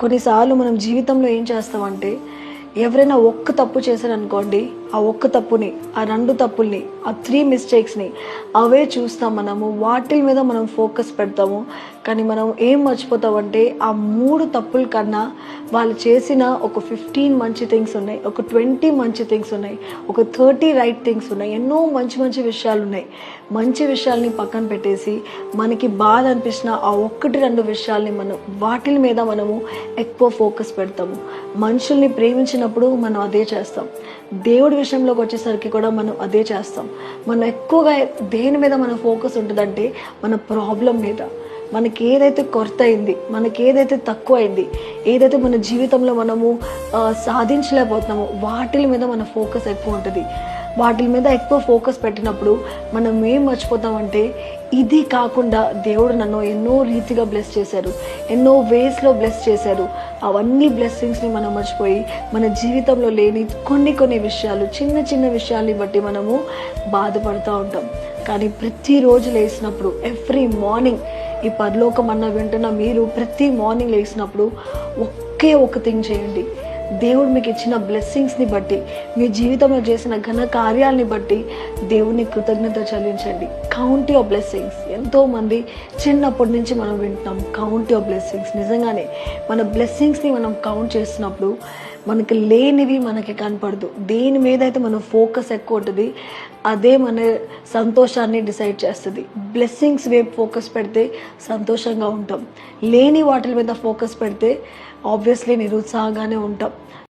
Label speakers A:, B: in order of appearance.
A: కొన్నిసార్లు మనం జీవితంలో ఏం చేస్తామంటే, ఎవరైనా ఒక్క తప్పు చేశారనుకోండి, ఆ ఒక్క తప్పుని, ఆ 2 తప్పుల్ని, ఆ 3 మిస్టేక్స్ని అవే చూస్తాం మనము. వాటి మీద మనం ఫోకస్ పెడతాము. కానీ మనం ఏం మర్చిపోతామంటే, ఆ 3 తప్పుల కన్నా వాళ్ళు చేసిన ఒక 15 మంచి థింగ్స్ ఉన్నాయి, ఒక 20 మంచి థింగ్స్ ఉన్నాయి, ఒక 30 రైట్ థింగ్స్ ఉన్నాయి. ఎన్నో మంచి మంచి విషయాలు ఉన్నాయి. మంచి విషయాల్ని పక్కన పెట్టేసి మనకి బాధ అనిపించిన ఆ 1-2 విషయాల్ని వాటి మీద మనము ఎక్కువ ఫోకస్ పెడతాము. మనుషుల్ని ప్రేమించినప్పుడు మనం అదే చేస్తాం. దేవుడి విషయంలోకి వచ్చేసరికి కూడా మనం అదే చేస్తాం. మనం ఎక్కువగా దేని మీద మన ఫోకస్ ఉంటుందంటే, మన ప్రాబ్లం మీద. మనకి ఏదైతే కొరత అయింది, మనకి ఏదైతే తక్కువ అయింది, ఏదైతే మన జీవితంలో మనము సాధించలేకపోతున్నామో వాటి మీద మన ఫోకస్ ఎక్కువ ఉంటుంది. వాటి మీద ఎక్కువ ఫోకస్ పెట్టినప్పుడు మనం ఏం మర్చిపోతామంటే, ఇది కాకుండా దేవుడు నన్ను ఎన్నో రీతిగా బ్లెస్ చేశారు, ఎన్నో వేస్లో బ్లెస్ చేశారు. అవన్నీ బ్లెస్సింగ్స్ని మనం మర్చిపోయి మన జీవితంలో లేని కొన్ని విషయాలు, చిన్న చిన్న విషయాల్ని బట్టి మనము బాధపడుతూ ఉంటాం. కానీ ప్రతిరోజు లేచినప్పుడు, ఎవ్రీ మార్నింగ్, ఈ పరలోకం అన్న వింటున్న మీరు ప్రతి మార్నింగ్ లేచినప్పుడు ఒకే ఒక థింగ్ చేయండి. దేవుడు మీకు ఇచ్చిన బ్లెస్సింగ్స్ని బట్టి, మీ జీవితంలో చేసిన ఘన కార్యాలని బట్టి దేవుని కృతజ్ఞత చెల్లించండి. Count your blessings. ఎంతోమంది చిన్నప్పటి నుంచి మనం వింటున్నాం, కౌంట్ యువర్ బ్లెస్సింగ్స్. నిజంగానే మన బ్లెస్సింగ్స్ని మనం కౌంట్ చేసినప్పుడు మనకి లేనివి మనకి కనపడదు. దేని మీద అయితే మన ఫోకస్ ఎక్కువ ఉంటుంది, అదే మన సంతోషాన్ని డిసైడ్ చేస్తుంది. బ్లెస్సింగ్స్ వైపు ఫోకస్ పెడితే సంతోషంగా ఉంటాం. లేని వాటి మీద ఫోకస్ పెడితే ఆబ్వియస్లీ నిరుత్సాహంగానే ఉంటాం.